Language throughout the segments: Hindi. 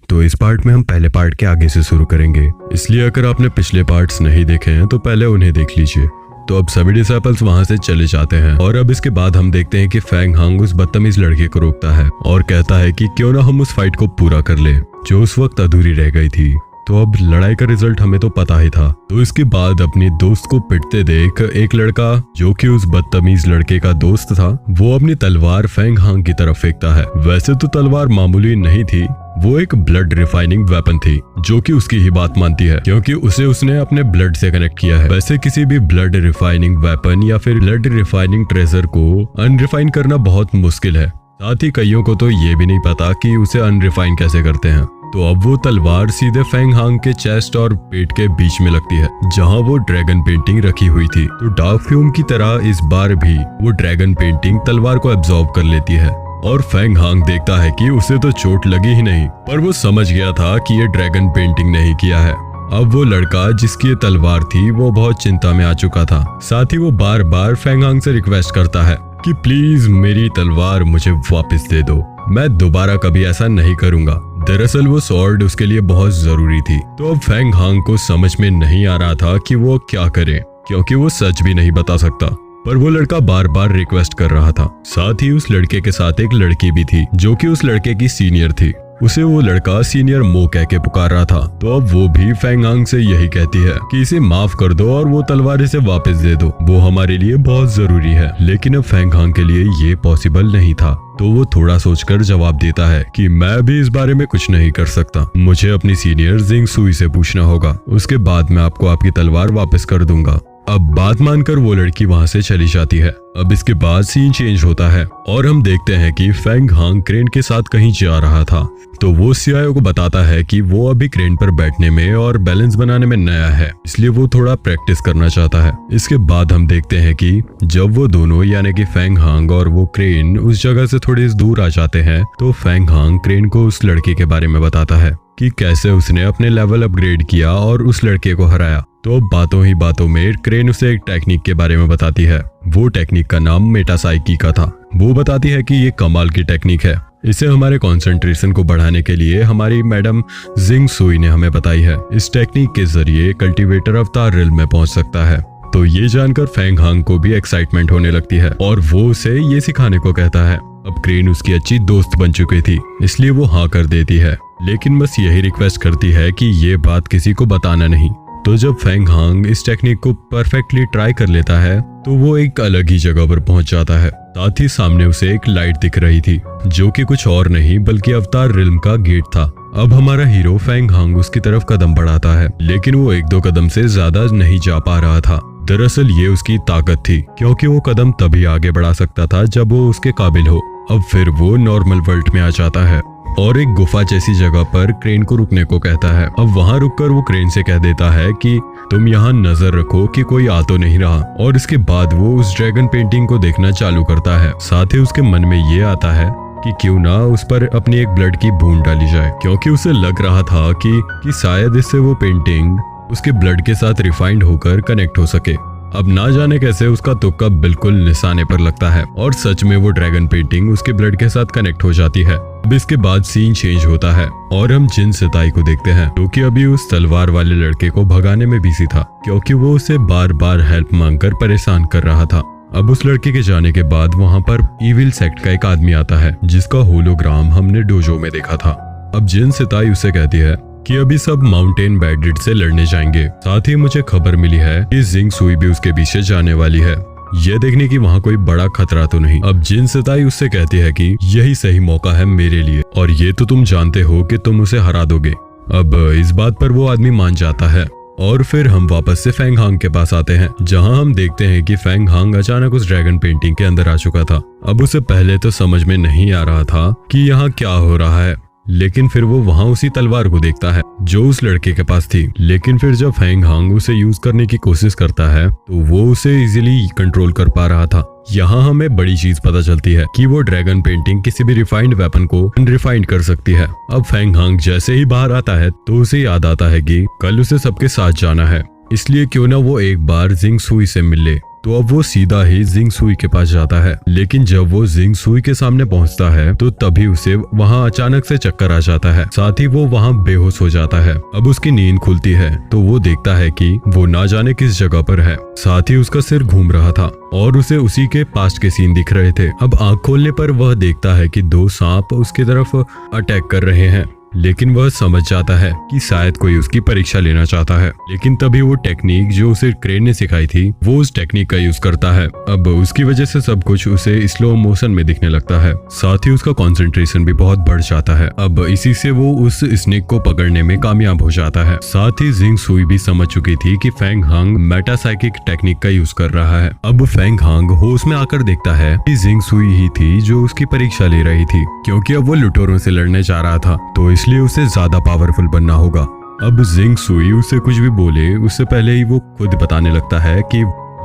तो इस पार्ट में हम पहले पार्ट के आगे से शुरू करेंगे, इसलिए अगर आपने पिछले पार्ट्स नहीं देखे हैं तो पहले उन्हें देख लीजिए। तो अब सभी डिसाइपल्स वहां से चले जाते हैं और अब इसके बाद हम देखते हैं कि फेंग हांग उस बदतमीज लड़के को रोकता है और कहता है कि क्यों ना हम उस फाइट को पूरा कर ले जो उस वक्त अधूरी रह गई थी। तो अब लड़ाई का रिजल्ट हमें तो पता ही था। तो इसके बाद अपने दोस्त को पिटते देख एक लड़का जो कि उस बदतमीज लड़के का दोस्त था, वो अपनी तलवार फेंग हांग की तरफ फेंकता है। वैसे तो तलवार मामूली नहीं थी, वो एक ब्लड रिफाइनिंग वेपन थी जो कि उसकी ही बात मानती है क्योंकि उसने अपने ब्लड से कनेक्ट किया है। वैसे किसी भी ब्लड रिफाइनिंग वेपन या फिर ब्लड रिफाइनिंग ट्रेजर को अनरिफाइन करना बहुत मुश्किल है। साथ ही कईयों को तो ये भी नहीं पता कि उसे अनरिफाइन कैसे करते हैं। तो अब वो तलवार सीधे फेंग हांग के चेस्ट और पेट के बीच में लगती है जहां वो ड्रैगन पेंटिंग रखी हुई थी। तो डार्क फ्यूम की तरह इस बार भी वो ड्रैगन पेंटिंग तलवार को एब्जॉर्ब कर लेती है और फेंग हांग देखता है कि उसे तो चोट लगी ही नहीं, पर वो समझ गया था कि ये ड्रैगन पेंटिंग नहीं किया है। अब वो लड़का जिसकी ये तलवार थी वो बहुत चिंता में आ चुका था। साथ ही वो बार बार फेंग हांग से रिक्वेस्ट करता है कि प्लीज मेरी तलवार मुझे वापस दे दो, मैं दोबारा कभी ऐसा नहीं करूंगा। दरअसल वो स्वॉर्ड उसके लिए बहुत जरूरी थी। तो अब फेंग हांग को समझ में नहीं आ रहा था कि वो क्या करे क्योंकि वो सच भी नहीं बता सकता, पर वो लड़का बार बार रिक्वेस्ट कर रहा था। साथ ही उस लड़के के साथ एक लड़की भी थी जो कि उस लड़के की सीनियर थी। उसे वो लड़का सीनियर मो कह के पुकार रहा था। तो अब वो भी फेंग हांग से यही कहती है कि इसे माफ कर दो और वो तलवार इसे वापस दे दो, वो हमारे लिए बहुत जरूरी है। लेकिन अब फेंग हांग के लिए ये पॉसिबल नहीं था। तो वो थोड़ा सोचकर जवाब देता है कि मैं भी इस बारे में कुछ नहीं कर सकता, मुझे अपनी सीनियर जिंग सुई से पूछना होगा, उसके बाद मैं आपको आपकी तलवार वापस कर दूंगा। अब बात मानकर वो लड़की वहां से चली जाती है। अब इसके बाद सीन चेंज होता है और हम देखते हैं कि फेंग हांग क्रेन के साथ कहीं जा रहा था। तो वो सीआईओ को बताता है कि वो अभी क्रेन पर बैठने में और बैलेंस बनाने में नया है, इसलिए वो थोड़ा प्रैक्टिस करना चाहता है। इसके बाद हम देखते हैं कि जब वो दोनों यानी कि फेंग हांग और वो क्रेन उस जगह से थोड़ी दूर आ जाते हैं तो फेंग हांग क्रेन को उस लड़के के बारे में बताता है कि कैसे उसने अपने लेवल अपग्रेड किया और उस लड़के को हराया। तो बातों ही बातों में क्रेन उसे एक टेक्निक के बारे में बताती है। वो टेक्निक का नाम मेटासाइकी का था। वो बताती है कि ये कमाल की टेक्निक है, इसे हमारे कंसंट्रेशन को बढ़ाने के लिए हमारी मैडम जिंग सुई ने हमें बताई है। इस टेक्निक के जरिए कल्टीवेटर अवतार रिल में पहुंच सकता है। तो ये जानकर फेंग हांग को भी एक्साइटमेंट होने लगती है और वो उसे ये सिखाने को कहता है। अब क्रेन उसकी अच्छी दोस्त बन चुकी थी, इसलिए वो हाँ कर देती है, लेकिन बस यही रिक्वेस्ट करती है कि ये बात किसी को बताना नहीं। तो जब फेंग हांग इस टेक्निक को परफेक्टली ट्राई कर लेता है तो वो एक अलग ही जगह पर पहुंच जाता है। साथ ही सामने उसे एक लाइट दिख रही थी जो कि कुछ और नहीं बल्कि अवतार रिल्म का गेट था। अब हमारा हीरो फेंग हांग उसकी तरफ कदम बढ़ाता है, लेकिन वो एक दो कदम से ज्यादा नहीं जा पा रहा था। दरअसल ये उसकी ताकत थी क्योंकि वो कदम तभी आगे बढ़ा सकता था जब वो उसके काबिल हो। अब फिर वो नॉर्मल वर्ल्ड में आ जाता है और एक गुफा जैसी जगह पर क्रेन को रुकने को कहता है। अब वहां रुककर वो क्रेन से कह देता है कि तुम यहाँ नजर रखो कि कोई आ तो नहीं रहा, और इसके बाद वो उस ड्रैगन पेंटिंग को देखना चालू करता है। साथ ही उसके मन में ये आता है कि क्यों ना उस पर अपनी एक ब्लड की बूंद डाली जाए, क्योंकि उसे लग रहा था कि शायद इससे वो पेंटिंग उसके ब्लड के साथ रिफाइंड होकर कनेक्ट हो सके। अब ना जाने कैसे उसका तुक्का बिल्कुल निशाने पर लगता है और सच में वो ड्रैगन पेंटिंग उसके ब्लड के साथ कनेक्ट हो जाती है। अब इसके बाद सीन चेंज होता है और हम जिन सिताई को देखते हैं जो कि अभी उस तलवार वाले लड़के को भगाने में बिजी था क्योंकि वो उसे बार बार हेल्प मांगकर परेशान कर रहा था। अब उस लड़के के जाने के बाद वहाँ पर इविल सेक्ट का एक आदमी आता है जिसका होलोग्राम हमने डोजो में देखा था। अब जिन सिताई उसे कहती है कि अभी सब माउंटेन बैडरिड से लड़ने जाएंगे। साथ ही मुझे खबर मिली है कि जिंग सुई भी उसके पीछे जाने वाली है, यह देखने की वहाँ कोई बड़ा खतरा तो नहीं। अब जिन सिताई उससे कहती है कि यही सही मौका है मेरे लिए और ये तो तुम जानते हो कि तुम उसे हरा दोगे। अब इस बात पर वो आदमी मान जाता है और फिर हम वापस से फेंग हांग के पास आते हैं जहां हम देखते हैं कि फेंग हांग अचानक उस ड्रैगन पेंटिंग के अंदर आ चुका था। अब उसे पहले तो समझ में नहीं आ रहा था कि यहाँ क्या हो रहा है, लेकिन फिर वो वहां उसी तलवार को देखता है जो उस लड़के के पास थी। लेकिन फिर जब फेंग हांग उसे यूज करने की कोशिश करता है तो वो उसे इजीली कंट्रोल कर पा रहा था। यहाँ हमें बड़ी चीज पता चलती है कि वो ड्रैगन पेंटिंग किसी भी रिफाइंड वेपन को अनरिफाइंड कर सकती है। अब फेंग हांग जैसे ही बाहर आता है तो उसे याद आता है कि कल उसे सबके साथ जाना है, इसलिए क्यों ना वो एक बार जिंग सुई से मिल ले। तो अब वो सीधा ही जिंग सुई के पास जाता है। लेकिन जब वो जिंग सुई के सामने पहुंचता है तो तभी उसे वहां अचानक से चक्कर आ जाता है, साथ ही वो वहां बेहोश हो जाता है। अब उसकी नींद खुलती है तो वो देखता है कि वो ना जाने किस जगह पर है, साथ ही उसका सिर घूम रहा था और उसे उसी के पास्ट के सीन दिख रहे थे। अब आंख खोलने पर वह देखता है कि 2 सांप उसकी तरफ अटैक कर रहे हैं, लेकिन वह समझ जाता है कि शायद कोई उसकी परीक्षा लेना चाहता है। लेकिन तभी वो टेक्निक जो उसे क्रेन ने सिखाई थी वो उस टेक्निक का यूज करता है। अब उसकी वजह से सब कुछ उसे स्लो मोशन में दिखने लगता है, साथ ही उसका कंसंट्रेशन भी बहुत बढ़ जाता है। अब इसी से वो उस स्नेक को पकड़ने में कामयाब हो जाता है। साथ ही जिंग सुई भी समझ चुकी थी कि फेंग हांग मेटासाइकिक टेक्निक का यूज कर रहा है। अब फेंग हांग होश में आकर देखता है कि जिंग सुई ही थी जो उसकी परीक्षा ले रही थी, क्योंकि अब वो लुटेरों से लड़ने जा रहा था तो इसलिए उसे ज्यादा पावरफुल बनना होगा। अब जिंग सुई उसे कुछ भी बोले उससे पहले ही वो खुद बताने लगता है कि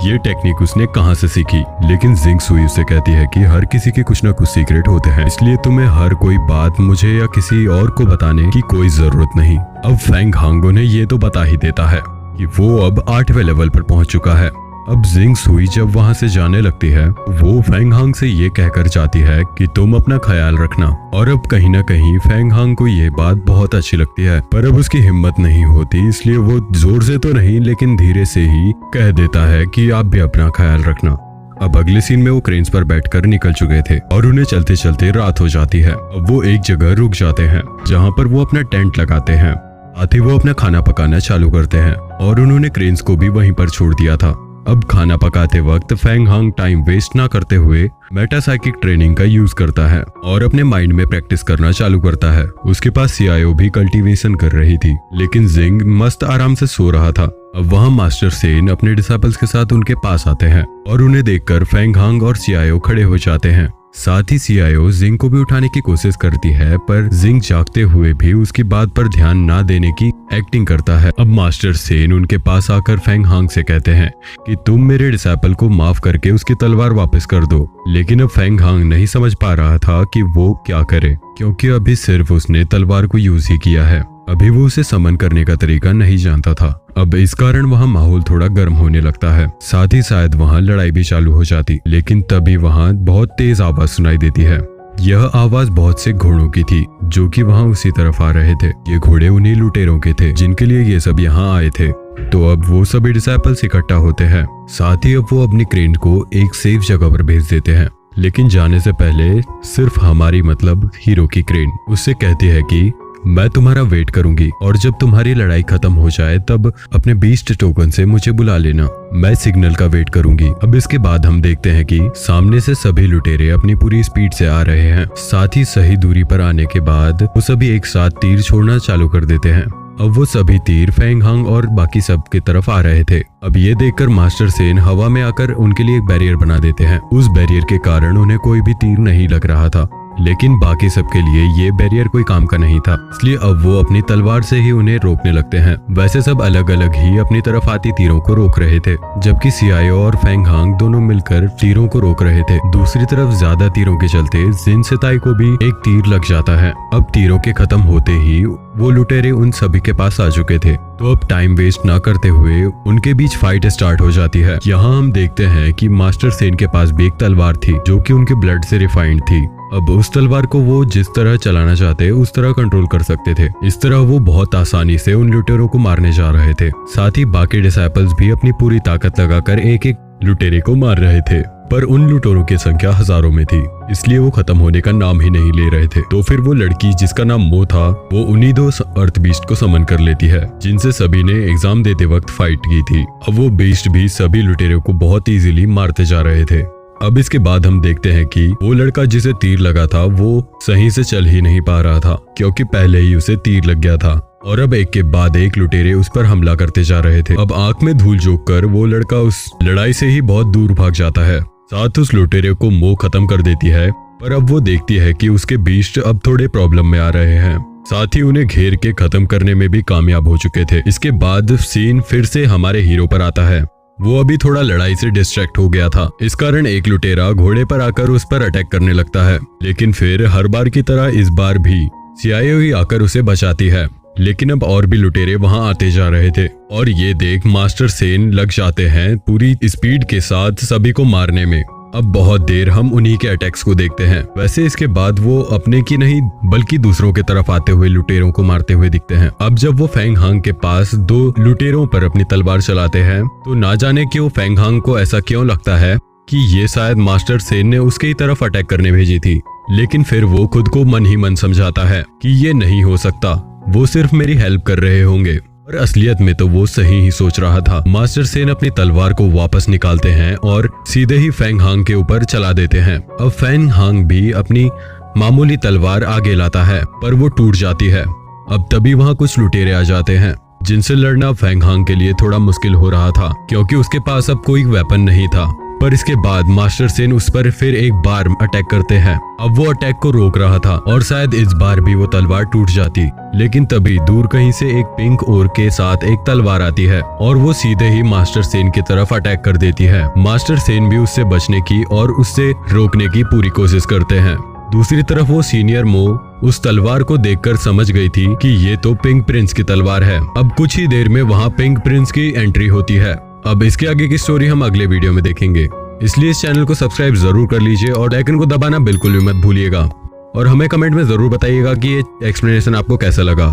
ये टेक्निक उसने कहां से सीखी। लेकिन जिंग सुई उसे कहती है कि हर किसी के कुछ ना कुछ सीक्रेट होते हैं, इसलिए तुम्हें हर कोई बात मुझे या किसी और को बताने की कोई जरूरत नहीं। अब फेंग हांग ने ये तो बता ही देता है कि वो अब 8वें लेवल पर पहुंच चुका है। अब जिंग सुई जब वहां से जाने लगती है वो फेंग हांग से ये कहकर जाती है कि तुम अपना ख्याल रखना। और अब कहीं ना कहीं फेंग हांग को ये बात बहुत अच्छी लगती है, पर अब उसकी हिम्मत नहीं होती, इसलिए वो जोर से तो नहीं लेकिन धीरे से ही कह देता है कि आप भी अपना ख्याल रखना। अब अगले सीन में वो क्रेन्स पर बैठकर निकल चुके थे और उन्हें चलते चलते रात हो जाती है। अब वो एक जगह रुक जाते हैं जहाँ पर वो अपना टेंट लगाते हैं, साथ ही वो अपना खाना पकाना चालू करते हैं और उन्होंने क्रेन्स को भी वहीं पर छोड़ दिया था। अब खाना पकाते वक्त फेंग हांग टाइम वेस्ट ना करते हुए मेटासाइकिक ट्रेनिंग का यूज करता है और अपने माइंड में प्रैक्टिस करना चालू करता है। उसके पास सीआईओ भी कल्टीवेशन कर रही थी, लेकिन जिंग मस्त आराम से सो रहा था। अब वहाँ मास्टर सेन अपने डिसाइपल्स के साथ उनके पास आते हैं और उन्हें देखकर फेंग हांग और सीआईओ खड़े हो जाते हैं। साथ ही सीआईओ जिंग को भी उठाने की कोशिश करती है, पर जिंग जागते हुए भी उसकी बात पर ध्यान ना देने की एक्टिंग करता है। अब मास्टर सेन उनके पास आकर फेंग हांग से कहते हैं कि तुम मेरे डिसाइपल को माफ करके उसकी तलवार वापस कर दो। लेकिन अब फेंग हांग नहीं समझ पा रहा था कि वो क्या करे, क्योंकि अभी सिर्फ उसने तलवार को यूज ही किया है, अभी वो उसे समन करने का तरीका नहीं जानता था। अब इस कारण वहाँ माहौल थोड़ा गर्म होने लगता है, साथ ही शायद वहाँ लड़ाई भी चालू हो जाती। लेकिन तभी वहाँ बहुत तेज आवाज सुनाई देती है। यह आवाज बहुत से घोड़ों की थी जो कि वहाँ उसी तरफ आ रहे थे। ये घोड़े उन्हीं लुटेरों के थे जिनके लिए ये सब यहाँ आए थे। तो अब वो सभी डिसाइपल्स इकट्ठा होते हैं, साथ ही अब वो अपनी क्रेन को एक सेफ जगह पर भेज देते हैं। लेकिन जाने से पहले सिर्फ हमारी मतलब हीरो की क्रेन उससे कहती है कि मैं तुम्हारा वेट करूंगी और जब तुम्हारी लड़ाई खत्म हो जाए तब अपने बीस्ट टोकन से मुझे बुला लेना, मैं सिग्नल का वेट करूंगी। अब इसके बाद हम देखते हैं कि सामने से सभी लुटेरे अपनी पूरी स्पीड से आ रहे हैं, साथ ही सही दूरी पर आने के बाद वो सभी एक साथ तीर छोड़ना चालू कर देते हैं। अब वो सभी तीर फेंग हांग और बाकी सब की तरफ आ रहे थे। अब ये देखकर मास्टर सेन हवा में आकर उनके लिए एक बैरियर बना देते हैं। उस बैरियर के कारण उन्हें कोई भी तीर नहीं लग रहा था, लेकिन बाकी सबके लिए ये बैरियर कोई काम का नहीं था, इसलिए अब वो अपनी तलवार से ही उन्हें रोकने लगते हैं। वैसे सब अलग अलग ही अपनी तरफ आती तीरों को रोक रहे थे, जबकि सीआईओ और फेंग हांग दोनों मिलकर तीरों को रोक रहे थे। दूसरी तरफ ज्यादा तीरों के चलते जिन सिताई को भी एक तीर लग जाता है। अब तीरों के खत्म होते ही वो लुटेरे उन सभी के पास आ चुके थे, तो अब टाइम वेस्ट ना करते हुए उनके बीच फाइट स्टार्ट हो जाती है। यहाँ हम देखते हैं कि मास्टर सेन के पास भी एक तलवार थी जो कि उनके ब्लड से रिफाइंड थी। अब उस तलवार को वो जिस तरह चलाना चाहते उस तरह कंट्रोल कर सकते थे। इस तरह वो बहुत आसानी से उन लुटेरों को मारने जा रहे थे। साथ ही बाकी डिसाइपल्स भी अपनी पूरी ताकत लगाकर एक एक लुटेरे को मार रहे थे, पर उन लुटेरों की संख्या हजारों में थी, इसलिए वो खत्म होने का नाम ही नहीं ले रहे थे। तो फिर वो लड़की जिसका नाम मो था वो उन्हीं 2 अर्थ बीस्ट को समन कर लेती है जिनसे सभी ने एग्जाम देते वक्त फाइट की थी। अब वो बीस्ट भी सभी लुटेरों को बहुत इजीली मारते जा रहे थे। अब इसके बाद हम देखते हैं कि वो लड़का जिसे तीर लगा था वो सही से चल ही नहीं पा रहा था, क्योंकि पहले ही उसे तीर लग गया था और अब एक के बाद एक लुटेरे उस पर हमला करते जा रहे थे। अब आंख में धूल झोंक कर वो लड़का उस लड़ाई से ही बहुत दूर भाग जाता है। साथ उस लुटेरे को मोह खत्म कर देती है, पर अब वो देखती है कि उसके बीस्ट अब थोड़े प्रॉब्लम में आ रहे हैं, साथ ही उन्हें घेर के खत्म करने में भी कामयाब हो चुके थे। इसके बाद सीन फिर से हमारे हीरो पर आता है। वो अभी थोड़ा लड़ाई से डिस्ट्रैक्ट हो गया था, इस कारण एक लुटेरा घोड़े पर आकर उस पर अटैक करने लगता है। लेकिन फिर हर बार की तरह इस बार भी सीआईओ ही आकर उसे बचाती है। लेकिन अब और भी लुटेरे वहां आते जा रहे थे और ये देख मास्टर सेन लग जाते हैं पूरी स्पीड के साथ सभी को मारने में। अब बहुत देर हम उन्हीं के अटैक्स को देखते हैं। वैसे इसके बाद वो अपने की नहीं बल्कि दूसरों की तरफ आते हुए लुटेरों को मारते हुए दिखते हैं। अब जब वो फेंग हांग के पास 2 लुटेरों पर अपनी तलवार चलाते हैं तो ना जाने क्यों फेंग हांग को ऐसा क्यों लगता है कि ये शायद मास्टर सेन ने उसके ही तरफ अटैक करने भेजी थी। लेकिन फिर वो खुद को मन ही मन समझाता है कि ये नहीं हो सकता, वो सिर्फ मेरी हेल्प कर रहे होंगे। और असलियत में तो वो सही ही सोच रहा था। मास्टर सेन अपनी तलवार को वापस निकालते हैं और सीधे ही फेंग हांग के ऊपर चला देते हैं। अब फेंग हांग भी अपनी मामूली तलवार आगे लाता है पर वो टूट जाती है। अब तभी वहां कुछ लुटेरे आ जाते हैं जिनसे लड़ना फेंग हांग के लिए थोड़ा मुश्किल हो रहा था क्योंकि उसके पास अब कोई वेपन नहीं था। पर इसके बाद मास्टर सेन उस पर फिर एक बार अटैक करते हैं। अब वो अटैक को रोक रहा था और शायद इस बार भी वो तलवार टूट जाती, लेकिन तभी दूर कहीं से एक पिंक ओर के साथ एक तलवार आती है और वो सीधे ही मास्टर सेन की तरफ अटैक कर देती है। मास्टर सेन भी उससे बचने की और उससे रोकने की पूरी कोशिश करते हैं। दूसरी तरफ वो सीनियर मो उस तलवार को देखकर समझ गई थी कि ये तो पिंक प्रिंस की तलवार है। अब कुछ ही देर में वहाँ पिंक प्रिंस की एंट्री होती है। अब इसके आगे की स्टोरी हम अगले वीडियो में देखेंगे, इसलिए इस चैनल को सब्सक्राइब जरूर कर लीजिए और आइकन को दबाना बिल्कुल भी मत भूलिएगा। और हमें कमेंट में जरूर बताइएगा कि ये एक्सप्लेनेशन आपको कैसा लगा।